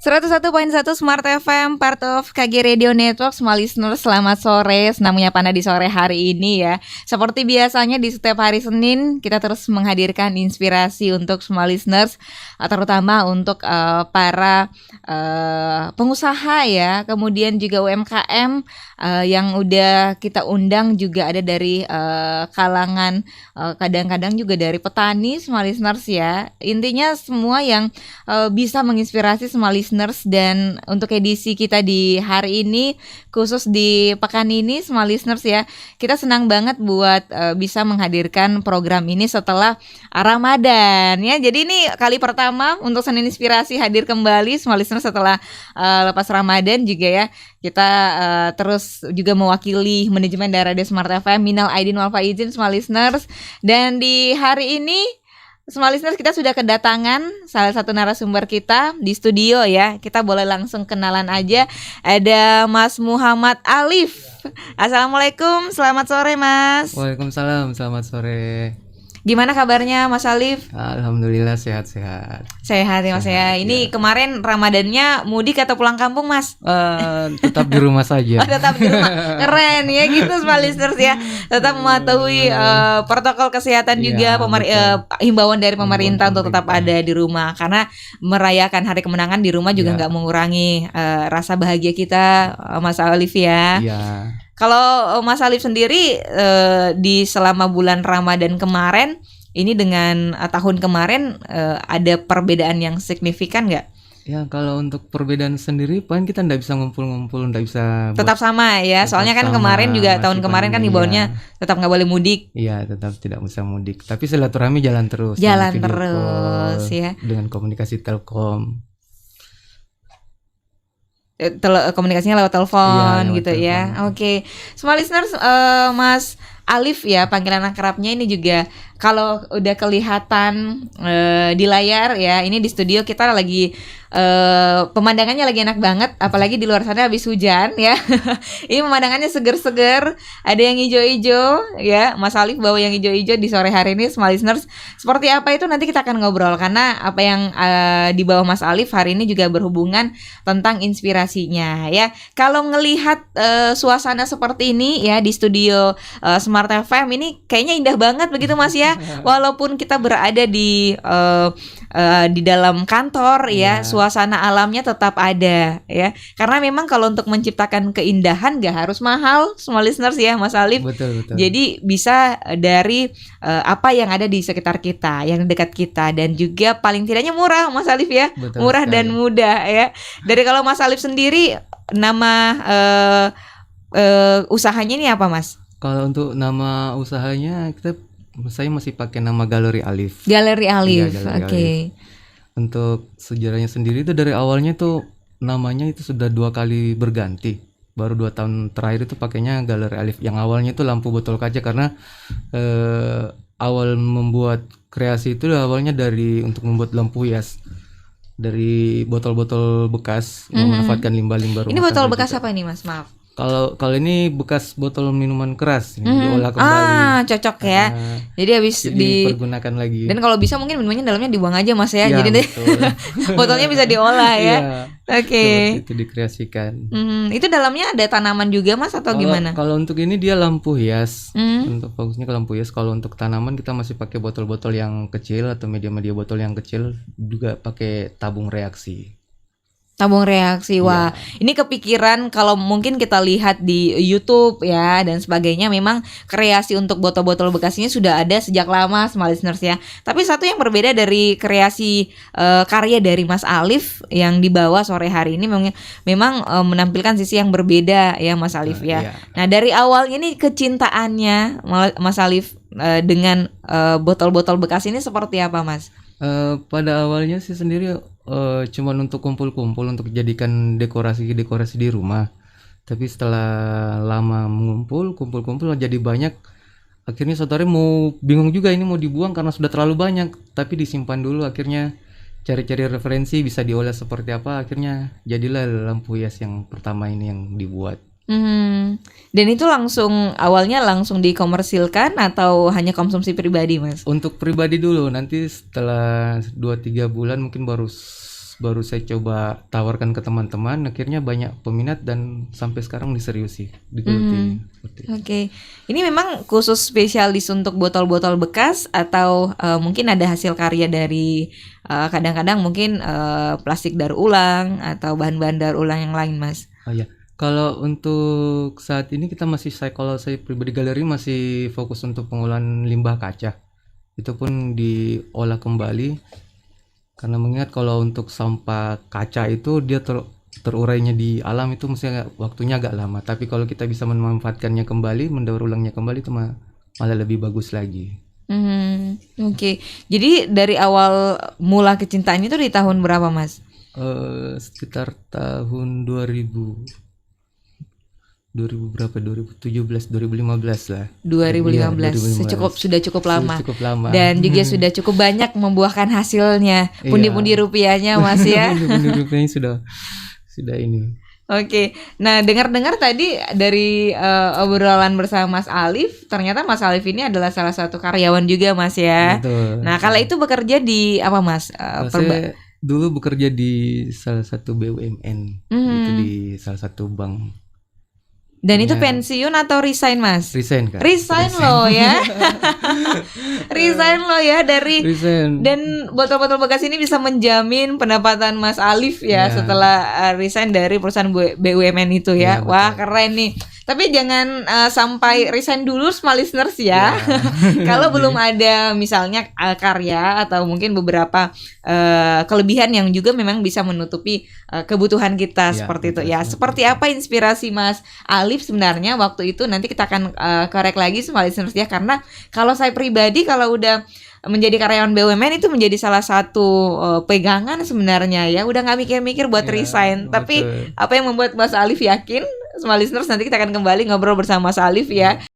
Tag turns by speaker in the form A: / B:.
A: 101.1 Smart FM, part of KG Radio Network. Semua listeners, selamat sore. Senangnya Panda di sore hari ini ya. Seperti biasanya di setiap hari Senin, kita terus menghadirkan inspirasi untuk semua listeners, terutama untuk para pengusaha ya, kemudian juga UMKM yang udah kita undang juga ada dari kalangan kadang-kadang juga dari petani, semua listeners ya. Intinya semua yang bisa menginspirasi semua listeners. Dan untuk edisi kita di hari ini, khusus di pekan ini, semua listeners ya, kita senang banget buat bisa menghadirkan program ini setelah Ramadan ya. Jadi ini kali pertama untuk Senin Inspirasi hadir kembali semua listeners setelah lepas Ramadan juga ya. Kita terus juga mewakili manajemen dari Radio Smart FM, minal aidin wal faizin semua listeners. Dan di hari ini semua listeners, kita sudah kedatangan salah satu narasumber kita di studio ya. Kita boleh langsung kenalan aja. Ada Mas Muhammad Alif. Assalamualaikum, selamat sore Mas.
B: Waalaikumsalam, selamat sore.
A: Gimana kabarnya Mas Alif?
B: Alhamdulillah sehat-sehat.
A: Sehat ya Mas ya. Ini kemarin Ramadannya mudik atau pulang kampung Mas?
B: Tetap di rumah saja.
A: Tetap di rumah. Keren ya gitu semua listeners ya. Tetap mematuhi protokol kesehatan juga, himbauan dari pemerintah untuk tetap ada di rumah. Karena merayakan hari kemenangan di rumah juga nggak mengurangi rasa bahagia kita, Mas Alif ya.
B: Iya.
A: Kalau Mas Alif sendiri di selama bulan Ramadan kemarin ini dengan tahun kemarin ada perbedaan yang signifikan nggak?
B: Ya kalau untuk perbedaan sendiri, paling kita nggak bisa ngumpul-ngumpul, nggak bisa.
A: Tetap sama ya, soalnya kan kemarin juga tahun kemarin kan himbauannya tetap nggak boleh mudik.
B: Iya, tetap tidak bisa mudik. Tapi silaturahmi jalan terus.
A: Jalan terus ya.
B: Dengan komunikasi Telkom.
A: Komunikasinya lewat telepon gitu
B: telepon.
A: Ya. Oke. Semua listeners, Mas Alif ya, panggilan akrabnya ini juga kalau udah kelihatan di layar ya, ini di studio kita lagi pemandangannya lagi enak banget, apalagi di luar sana habis hujan ya. Ini pemandangannya seger-seger, ada yang hijau-hijau ya. Mas Alif bawa yang hijau-hijau di sore hari ini, semua listeners. Seperti apa itu nanti kita akan ngobrol, karena apa yang dibawa Mas Alif hari ini juga berhubungan tentang inspirasinya ya. Kalau ngelihat suasana seperti ini ya di studio Smart FM ini kayaknya indah banget begitu Mas ya. Walaupun kita berada di dalam kantor ya, suasana alamnya tetap ada ya. Karena memang kalau untuk menciptakan keindahan gak harus mahal, semua listeners ya Mas Alif.
B: Betul.
A: Jadi bisa dari apa yang ada di sekitar kita, yang dekat kita, dan juga paling tidaknya murah Mas Alif ya.
B: Betul
A: murah
B: sekali.
A: Dan mudah ya. Dari kalau Mas Alif sendiri nama usahanya ini apa Mas?
B: Kalau untuk nama usahanya saya masih pakai nama Galeri Alif.
A: Galeri Alif.
B: Iya, Galeri
A: Oke.
B: Alif. Untuk sejarahnya sendiri itu dari awalnya tuh namanya itu sudah 2 kali berganti. Baru 2 tahun terakhir itu pakainya Galeri Alif. Yang awalnya itu lampu botol kaca, karena awal membuat kreasi itu awalnya untuk membuat lampu hias dari botol-botol bekas, memanfaatkan limbah-limbah rumah.
A: Ini botol
B: tangga
A: bekas
B: juga.
A: apa ini Mas? Maaf.
B: Kalau ini bekas botol minuman keras diolah kembali.
A: Cocok ya. Jadi habis
B: dipergunakan lagi.
A: Dan kalau bisa mungkin minumannya dalamnya dibuang aja Mas ya.
B: Ya,
A: Jadi
B: betul.
A: botolnya bisa diolah ya.
B: Iya.
A: Oke.
B: Itu dikreasikan.
A: Itu dalamnya ada tanaman juga Mas atau gimana?
B: Kalau untuk ini dia lampu hias. Untuk fokusnya ke lampu hias. Kalau untuk tanaman kita masih pakai botol-botol yang kecil atau media-media botol yang kecil, juga pakai tabung reaksi.
A: Tabung reaksi. Wah, ini kepikiran kalau mungkin kita lihat di YouTube ya dan sebagainya, memang kreasi untuk botol-botol bekas ini sudah ada sejak lama semua listeners ya. Tapi satu yang berbeda dari kreasi karya dari Mas Alif yang dibawa sore hari ini memang menampilkan sisi yang berbeda ya Mas Alif ya.
B: Iya.
A: Nah, dari awal ini kecintaannya Mas Alif dengan botol-botol bekas ini seperti apa Mas?
B: Pada awalnya sih sendiri cuman untuk kumpul-kumpul untuk dijadikan dekorasi di rumah. Tapi setelah lama kumpul-kumpul jadi banyak. Akhirnya saudara bingung juga ini mau dibuang karena sudah terlalu banyak. Tapi disimpan dulu, akhirnya cari-cari referensi bisa diolah seperti apa. Akhirnya jadilah lampu hias yang pertama ini yang dibuat.
A: Dan itu awalnya langsung dikomersilkan atau hanya konsumsi pribadi Mas?
B: Untuk pribadi dulu, nanti setelah 2-3 bulan mungkin baru baru saya coba tawarkan ke teman-teman, akhirnya banyak peminat dan sampai sekarang diseriusi digeluti. Seperti itu.
A: Oke, ini memang khusus spesialis untuk botol-botol bekas atau mungkin ada hasil karya dari kadang-kadang mungkin plastik daur ulang atau bahan-bahan daur ulang yang lain, Mas?
B: Oh ya, kalau untuk saat ini kita masih kalau saya pribadi galeri masih fokus untuk pengolahan limbah kaca. Itu pun diolah kembali karena mengingat kalau untuk sampah kaca itu dia terurainya di alam itu mesti waktunya agak lama. Tapi kalau kita bisa memanfaatkannya kembali, mendaur ulangnya kembali itu malah lebih bagus lagi.
A: Oke. Jadi dari awal mula kecintaannya itu di tahun berapa, Mas?
B: Sekitar tahun 2000 berapa 2017 2015 lah.
A: 2015.
B: Iya, 2015.
A: Sudah cukup lama.
B: Cukup lama.
A: Dan juga sudah cukup banyak membuahkan hasilnya. Pundi-pundi rupiahnya, Mas ya.
B: Pundi-pundi rupiahnya sudah ini.
A: Oke. Nah, dengar-dengar tadi dari obrolan bersama Mas Alif, ternyata Mas Alif ini adalah salah satu karyawan juga, Mas ya.
B: Betul.
A: Nah, kala itu bekerja di apa, Mas?
B: Saya dulu bekerja di salah satu BUMN, itu di salah satu bank.
A: Dan itu pensiun atau resign, Mas?
B: Resign, Kak.
A: Resign loh ya. Resign loh ya dari
B: Resign.
A: Dan botol-botol bekas ini bisa menjamin pendapatan Mas Alif ya setelah resign dari perusahaan BUMN itu ya. Wah, keren nih. Tapi jangan sampai resign dulu small listeners ya. Kalau belum ada misalnya karya atau mungkin beberapa kelebihan yang juga memang bisa menutupi kebutuhan kita seperti itu ya. Seperti apa inspirasi Mas Alif sebenarnya waktu itu, nanti kita akan korek lagi small listeners ya, karena kalau saya pribadi kalau udah menjadi karyawan BUMN itu menjadi salah satu pegangan sebenarnya ya. Udah nggak mikir-mikir buat resign. Tapi apa yang membuat Mas Alif yakin? Small listeners, nanti kita akan kembali ngobrol bersama Mas Alif ya.